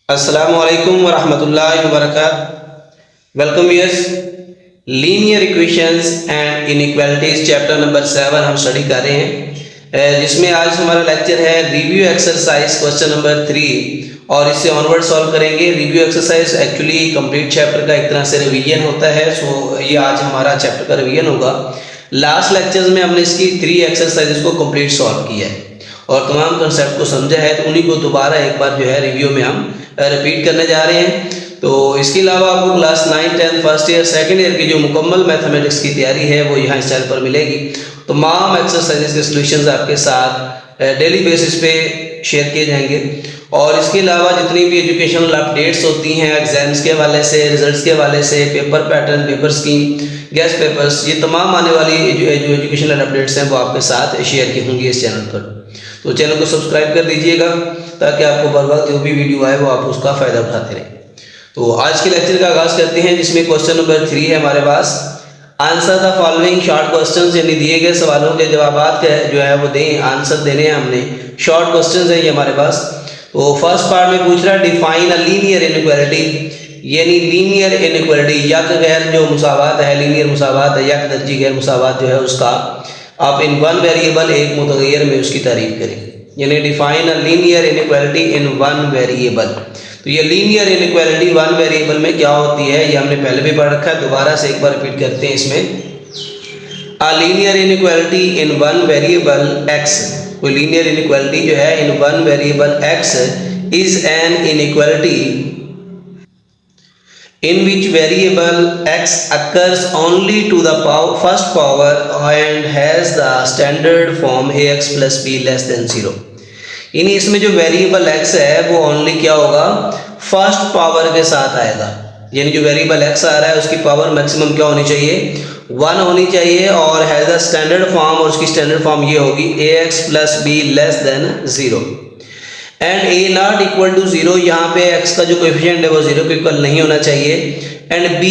अस्सलामुअलैकुम वरहमतुल्लाहि वबरकातुहू। Welcome yes. Linear equations and inequalities chapter number 7 हम स्टडी कर रहे हैं, जिसमें आज हमारा लेक्चर है रिव्यू एक्सरसाइज क्वेश्चन नंबर 3 और इससे ऑनवर्ड सॉल्व करेंगे। Review exercise actually complete chapter का एक तरह से रिवीजन होता है, सो ये आज हमारा चैप्टर का रिवीजन होगा। लास्ट लेक्चर्स में हमने इसकी 3 एक्सरसाइजेस को कंप्लीट सॉल्व किया है और तमाम कंसेप्ट को समझा है, तो उन्हीं को दोबारा एक बार जो है रिव्यू में हम रिपीट करने जा रहे हैं। तो इसके अलावा आपको class 9, 10 first year second year की जो मुकम्मल मैथमेटिक्स की तैयारी है वो यहाँ इस चैनल पर मिलेगी। तमाम एक्सरसाइजेस के सॉल्यूशंस आपके साथ डेली बेसिस पे शेयर किए जाएंगे और इसके अलावा जितनी भी एजुकेशनल अपडेट्स होती हैं एग्जाम्स के हवाले से, रिजल्ट्स के हवाले से, paper pattern, paper scheme, guest papers, ये तमाम आने वाली जो एजुकेशनल अपडेट्स हैं वो आपके साथ शेयर की होंगी इस चैनल पर। तो चैनल को सब्सक्राइब कर दीजिएगा ताकि आपको बर वक्त जो भी वीडियो आए वो आप उसका फ़ायदा उठाते रहें। तो आज के लेक्चर का आगाज़ करते हैं, जिसमें क्वेश्चन नंबर 3 है हमारे पास। Answer the following short questions, यानी दिए गए सवालों के जवाब जो है वो दें, आंसर देने हैं हमने। शॉर्ट क्वेश्चंस है ये हमारे पास। तो फर्स्ट पार्ट में पूछ रहा है डिफाइन अ लीनियर इनइक्वालिटी, यानी लीनियर इनइक्वालिटी यक गैर जो मुसावात है, लीनियर मुसावात है, यक दर्जी गैर मुसावात जो है उसका आप इन वन वेरिएबल एक मुतगैर में उसकी तारीफ करें, यानी define a linear inequality in one variable. तो ये लीनियर इनइक्वालिटी वन वेरिएबल में क्या होती है ये हमने पहले भी पढ़ रखा है, दोबारा से एक बार रिपीट करते हैं इसमें। A linear inequality in one variable x, कोई लीनियर इनइक्वालिटी जो है in one variable x is an inequality in which variable x occurs only to the first power and has the standard form ax plus b less than 0। यानी इसमें जो variable x है वो only क्या होगा, first power के साथ आएगा। यानी जो वेरिएबल x आ रहा है उसकी पावर मैक्सिमम क्या होनी चाहिए, 1 होनी चाहिए और हैज़ द स्टैंडर्ड फॉर्म, और उसकी स्टैंडर्ड फॉर्म ये होगी ax plus b less than 0 and a not equal to 0। यहाँ पे x का जो कोएफिशिएंट है वो 0 के इक्वल नहीं होना चाहिए। एंड b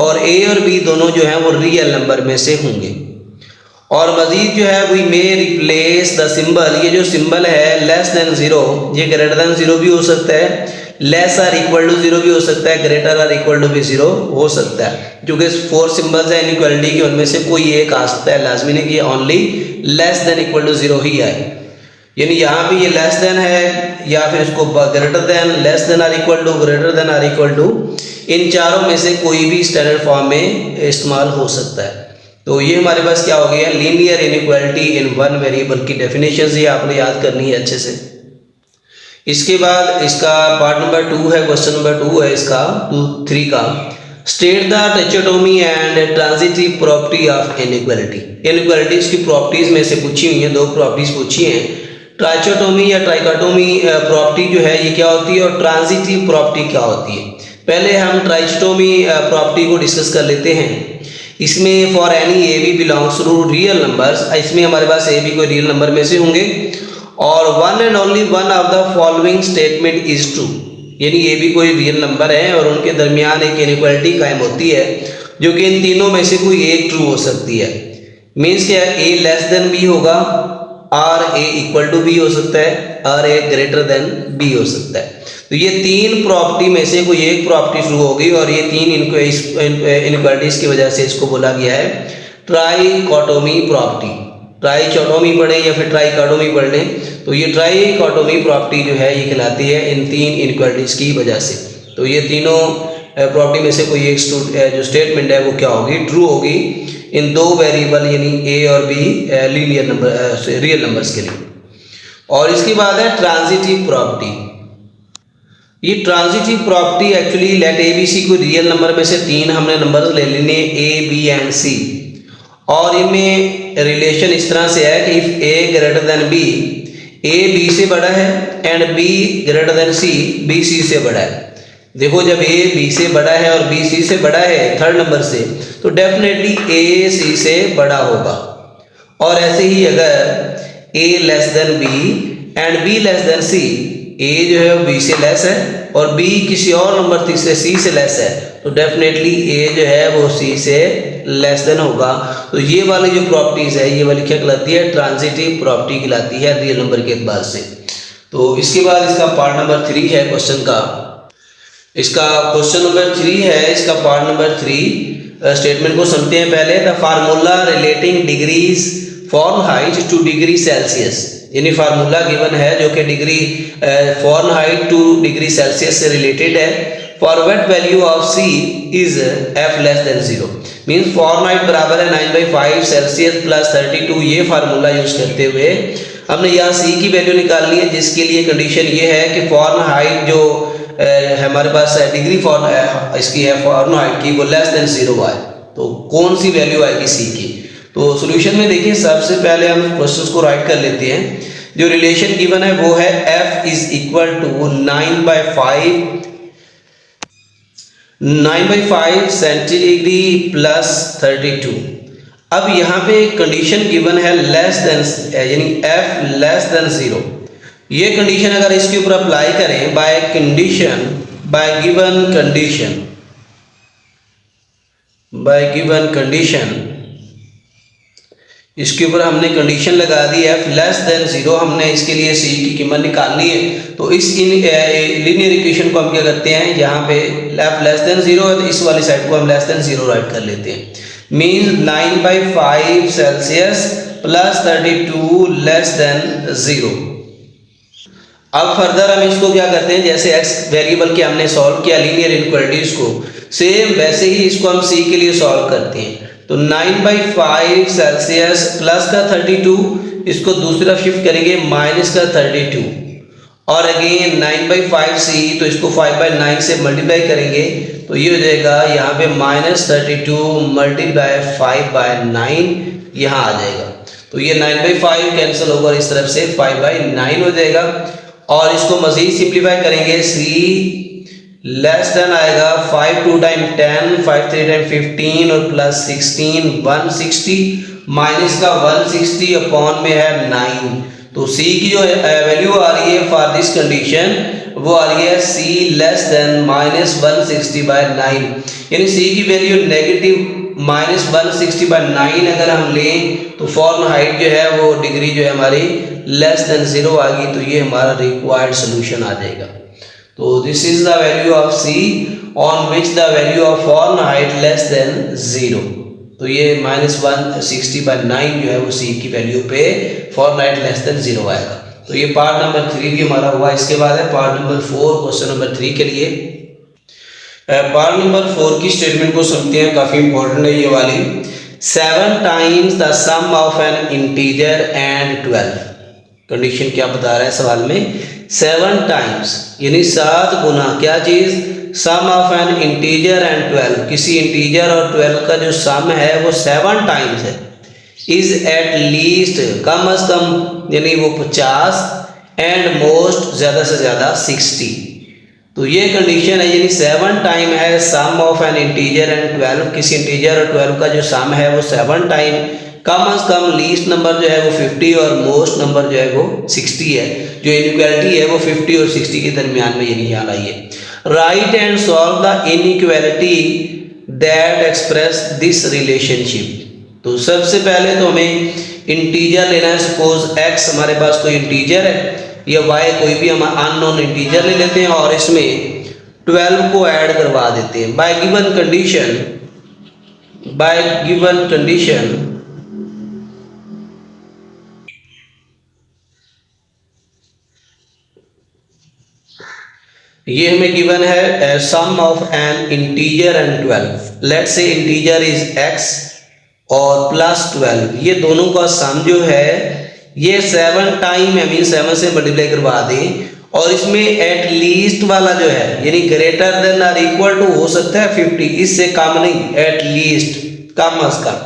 और a और b दोनों जो हैं वो रियल नंबर में से होंगे। और मजीद जो है we may replace the symbol, ये जो सिंबल है लेस देन 0, ये ग्रेटर देन 0 भी हो सकता है, लेस आर इक्वल टू 0 भी हो सकता है, ग्रेटर आर इक्वल टू भी 0 हो सकता है। क्योंकि 4 सिंबल्स हैं इनइक्वालिटी के, उनमें से कोई एक आ सकता है, लाजमी नहीं कि only less than equal to 0 ही आए। यानी यहाँ पे ये लेस देन है या फिर इसको greater than, less than or equal to, greater than or equal to, इन चारों में से कोई भी स्टैंडर्ड फॉर्म में इस्तेमाल हो सकता है। तो ये हमारे पास क्या हो गया, linear inequality in one variable की डेफिनेशन ये आपने याद करनी है अच्छे से। इसके बाद इसका पार्ट नंबर 2 है, क्वेश्चन नंबर 2 है इसका 3 का। State the trichotomy and transitive property of inequality. Inequalities की प्रॉपर्टीज में से पूछी हुई है, 2 प्रॉपर्टीज पूछी हैं। ट्राइकोटोमी या ट्राइकोटोमी प्रॉपर्टी जो है ये क्या होती है और ट्रांजिटिव प्रॉपर्टी क्या होती है। पहले हम ट्राइकोटोमी प्रॉपर्टी को डिस्कस कर लेते हैं। इसमें for any A B belongs to real numbers, इसमें हमारे पास ए बी कोई रियल नंबर में से होंगे और one and only one of the following statement is true, यानी ए बी कोई रियल नंबर है और उनके दरमियान एक इनइक्वालिटी कायम होती है जो कि इन तीनों में से कोई एक ट्रू हो सकती है। मीन्स क्या, ए लेस देन बी होगा, or A equal to B हो सकता है, or A greater than B हो सकता है। तो ये 3 प्रॉपर्टी में से कोई एक प्रॉपर्टी ट्रू होगी और ये 3 इनइक्वालिटीज की वजह से इसको बोला गया है ट्राइकोटोमी प्रॉपर्टी। ट्राइकोटोमी पढ़े या फिर ट्राइकोटोमी पढ़ लें, तो ये ट्राइकोटोमी प्रॉपर्टी जो है ये कहलाती है इन 3 इनइक्वालिटीज की वजह से। तो ये तीनों प्रॉपर्टी में से कोई एक जो स्टेटमेंट है वो क्या होगी, ट्रू होगी इन 2 वेरिएबल यानी ए और B linear number real numbers के लिए। और इसके बाद है ट्रांजिटिव प्रॉपर्टी। ये transitive property actually let A B C को रियल नंबर में से 3 हमने नंबर ले लेने ए बी एंड सी, और इनमें रिलेशन इस तरह से है कि if A greater than B, A B से बड़ा है and B greater than C, B C से बड़ा है। देखो जब ए बी से बड़ा है और बी सी से बड़ा है थर्ड नंबर से, तो डेफिनेटली ए सी से बड़ा होगा। और ऐसे ही अगर A less than B and B less than C, A जो है वो बी से लेस है और बी किसी और नंबर तीसरे सी से लेस है, तो डेफिनेटली ए जो है वो सी से लेस देन होगा। तो ये वाली जो प्रॉपर्टीज है ये वाली क्या कहलाती है, ट्रांजिटिव प्रॉपर्टी कहलाती है रियल नंबर के एतबार से। तो इसके बाद इसका पार्ट नंबर 3 है क्वेश्चन का। इसका क्वेश्चन नंबर 3 है, इसका पार्ट नंबर 3 स्टेटमेंट को समझते हैं पहले। The formula relating degrees Fahrenheit to degree Celsius, यानी फार्मूला गिवन है जो कि degree Fahrenheit to degree Celsius से रिलेटेड है। For what value of C is F less than 0, means Fahrenheit बराबर है 9/5 सेल्सियस प्लस 32। ये फार्मूला यूज करते हुए हमने यहाँ सी की वैल्यू निकालनी है, जिसके लिए कंडीशन ये है कि फॉरेनहाइट जो हमारे पास डिग्री इसकी है फॉरेनहाइट की, वो लेस देन 0 आए। तो कौन सी वैल्यू आएगी सी की? तो सॉल्यूशन में देखिए, सबसे पहले हम क्वेश्चंस को राइट कर लेते हैं। जो रिलेशन गिवन है वो है f is equal to 9/5 centigrade plus 32। अब यहाँ पे कंडीशन गिवन है लेस देन, यानी f लेस देन 0। ये कंडीशन अगर इसके ऊपर अप्लाई करें बाय गिवन कंडीशन, इसके ऊपर हमने कंडीशन लगा दी f लेस देन 0, हमने इसके लिए c की कीमत निकालनी है। तो इस लीनियर इक्वेशन को हम क्या करते हैं, यहाँ पे f लेस देन 0 है तो इस वाली साइड को हम लेस देन 0 राइट कर लेते हैं। Means 9/5 Celsius plus 32 less than 0। अब फर्दर हम इसको क्या करते हैं, जैसे x वेरिएबल के हमने सॉल्व किया लीनियर इनइक्वालिटीज को, सेम वैसे ही इसको हम c के लिए सॉल्व करते हैं। तो 9/5 सेल्सियस प्लस का 32, इसको दूसरी तरफ शिफ्ट करेंगे माइनस का 32, और अगेन 9/5 सी, तो इसको 5/9 से मल्टीप्लाई करेंगे तो ये हो जाएगा यहाँ पे -32 मल्टीप्लाई 5/9 यहाँ आ जाएगा। तो ये 9/5 कैंसिल होगा, इस तरफ से 5/9 हो जाएगा। और इसको मजीद सिंप्लीफाई करेंगे, c लेस देन आएगा 5 2 टाइम 10, 5 3 टाइम 15 और प्लस 16 160, माइनस का 160 अपॉन में है 9। तो c की जो वैल्यू आ रही है फॉर दिस कंडीशन वो आ रही है c लेस देन -160/9, यानी c की वैल्यू नेगेटिव -160/9 अगर हम लें तो फॉरेनहाइट जो है वो डिग्री जो है हमारी लेस देन 0 आ गई। तो ये हमारा रिक्वायर्ड सोल्यूशन आ जाएगा। तो this is the value of c on which the value of Fahrenheit less than 0। तो ये -160/9 जो है वो c की वैल्यू पे फॉरेनहाइट लेस देन 0 आएगा। तो ये पार्ट नंबर 3 भी हमारा हुआ। इसके बाद है पार्ट नंबर 4, क्वेश्चन नंबर 3 के लिए। पार्ट नंबर 4 की स्टेटमेंट को समझते हैं, काफ़ी इंपॉर्टेंट है ये वाली। 7 times the sum of an integer and 12। Condition क्या बता रहा है सवाल में, 7 टाइम्स यानी 7 गुना क्या चीज़, सम ऑफ एन इंटीजर एंड 12, किसी इंटीजर और 12 का जो सम है वो 7 टाइम्स है। इज एट लीस्ट कम अज कम यानी वो 50 एंड मोस्ट ज़्यादा से ज़्यादा 60। तो ये कंडीशन है, यानी 7 टाइम है sum of an integer and 12, किसी इंटीजर और 12 का जो सम है वो 7 टाइम, कम अज कम लीस्ट नंबर जो है वो 50 और मोस्ट नंबर जो है वो 60 है। जो इनइक्वालिटी है वो 50 और 60 के दरमियान में यानी यहाँ आई है। Right and solve the inequality that express this relationship. तो सबसे पहले तो हमें इंटीजर लेना है। सपोज x हमारे पास कोई इंटीजर है या y कोई भी हम अननोन इंटीजर ले लेते हैं और इसमें 12 को ऐड करवा देते हैं बाय गिवन कंडीशन ये हमें गिवन है sum of an integer and 12। Let's say integer is x और प्लस 12, ये दोनों का सम जो है ये 7 टाइम है, मीन 7 से मल्टीप्लाई करवा दें। और इसमें एट लीस्ट वाला जो है यानी ग्रेटर देन और इक्वल टू हो सकता है 50, इससे कम नहीं, एट लीस्ट कम अज कम।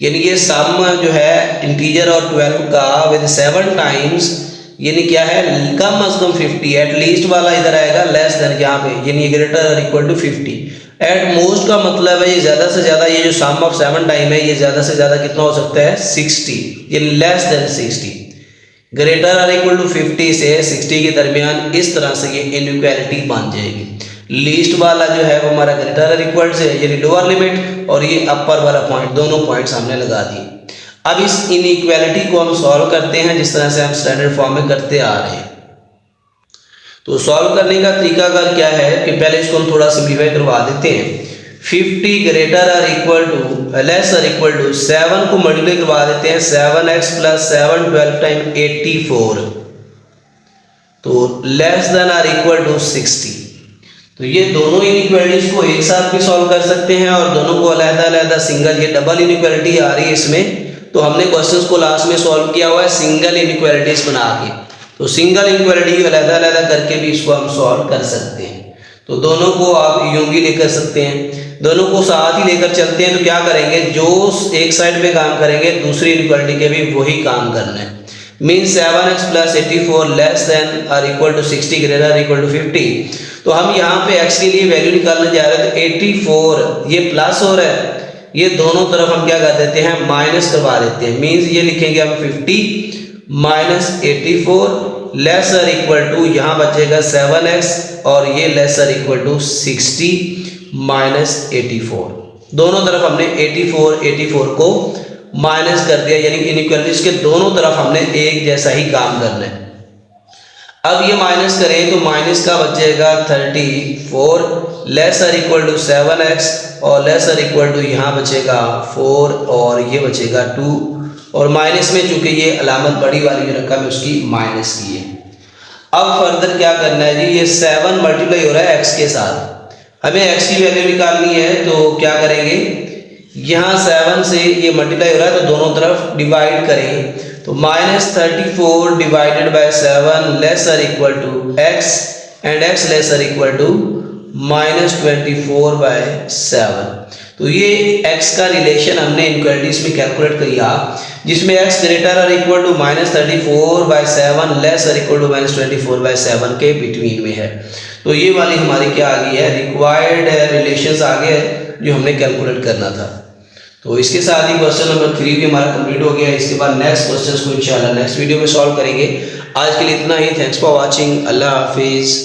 यानी ये सम जो है इंटीजर और 12 का विद 7 टाइम्स यानी क्या है, कम अज कम 50। एट लीस्ट वाला इधर आएगा लेस देन यहाँ पे, यानी ग्रेटर और इक्वल टू 50। एट मोस्ट का मतलब है ये ज़्यादा से ज़्यादा, ये जो सम ऑफ 7 टाइम है ये ज़्यादा से ज़्यादा कितना हो सकता है 60, यानी लेस देन 60। ग्रेटर और इक्वल टू 50 से 60 के दरमियान इस तरह से ये इनइक्वालिटी बन जाएगी। लीस्ट वाला जो है वो हमारा ग्रेटर और इक्वल से यानी लोअर लिमिट, और ये अपर वाला पॉइंट, दोनों पॉइंट्स हमने लगा दिए। अब इस इनइक्वालिटी को हम सॉल्व करते हैं जिस तरह से हम स्टैंडर्ड फॉर्म में करते आ रहे हैं। तो सॉल्व करने का तरीकाकार क्या है कि पहले इसको हम थोड़ा सिंप्लीफाई करवा देते हैं। 50 ग्रेटर और इक्वल टू लेस और इक्वल टू 7 को मल्टीप्लाई करवा देते हैं 7x प्लस 7 12 टाइम 84, तो लेस देन और इक्वल टू 60। तो ये दोनों इनइक्वालिटीज को एक साथ भी सॉल्व कर सकते हैं और दोनों को अलग-अलग सिंगल, ये डबल इनइक्वालिटी आ रही है इसमें, तो हमने क्वेश्चंस को लास्ट में सॉल्व किया हुआ है सिंगल इनइक्वालिटीज बना के। तो सिंगल इनइक्वालिटी को अलग-अलग करके भी इसको हम सॉल्व कर सकते हैं। तो दोनों को आप यूं भी लेकर सकते हैं, दोनों को साथ ही लेकर चलते हैं। तो क्या करेंगे, जो एक साइड पे काम करेंगे दूसरी इनइक्वालिटी के भी वही काम करना है। Means 7x plus 84 less than और equal to 60 greater equal to 50। तो हम यहाँ पे x के लिए वैल्यू निकालने जा रहे हैं, तो 84 ये प्लस हो रहा है, ये दोनों तरफ हम क्या कर देते हैं, माइनस करवा देते हैं। मीन्स ये लिखेंगे हम 50 माइनस 84 लेस और इक्वल टू, यहाँ बचेगा 7x और ये लेस और इक्वल टू 60 माइनस 84। दोनों तरफ हमने 84 को माइनस कर दिया, यानी कि इनइक्वालिटीज के दोनों तरफ हमने एक जैसा ही काम करना है। अब ये माइनस करें तो माइनस का बचेगा 34 लेस और इक्वल टू 7x और लेस और इक्वल टू यहाँ बचेगा 4 और ये बचेगा 2, और माइनस में चूंकि ये अलामत बड़ी वाली जो रकम है उसकी माइनस की है। अब फर्दर क्या करना है जी, ये 7 मल्टीप्लाई हो रहा है x के साथ, हमें x की वैल्यू निकालनी है। तो क्या करेंगे, यहाँ 7 से ये मल्टीप्लाई हो रहा है तो दोनों तरफ डिवाइड करें, तो माइनस 34 डिवाइडेड बाय 7 लेस और equal to x and x less और इक्वल टू माइनस 24 बाय 7। तो ये x का रिलेशन हमने इनइक्वालिटीज में कैलकुलेट किया, जिसमें x ग्रेटर और equal to minus 34 by 7 less और इक्वल टू माइनस 24 बाय 7 के बिटवीन में है। तो ये वाली हमारी क्या आ गई है, रिक्वायर्ड रिलेशंस आ गए जो हमने कैलकुलेट करना था। तो इसके साथ ही क्वेश्चन नंबर 3 भी हमारा कंप्लीट हो गया। इसके बाद नेक्स्ट क्वेश्चंस को इंशाल्लाह नेक्स्ट वीडियो में सॉल्व करेंगे। आज के लिए इतना ही। Thanks for watching. अल्लाह हाफिज़।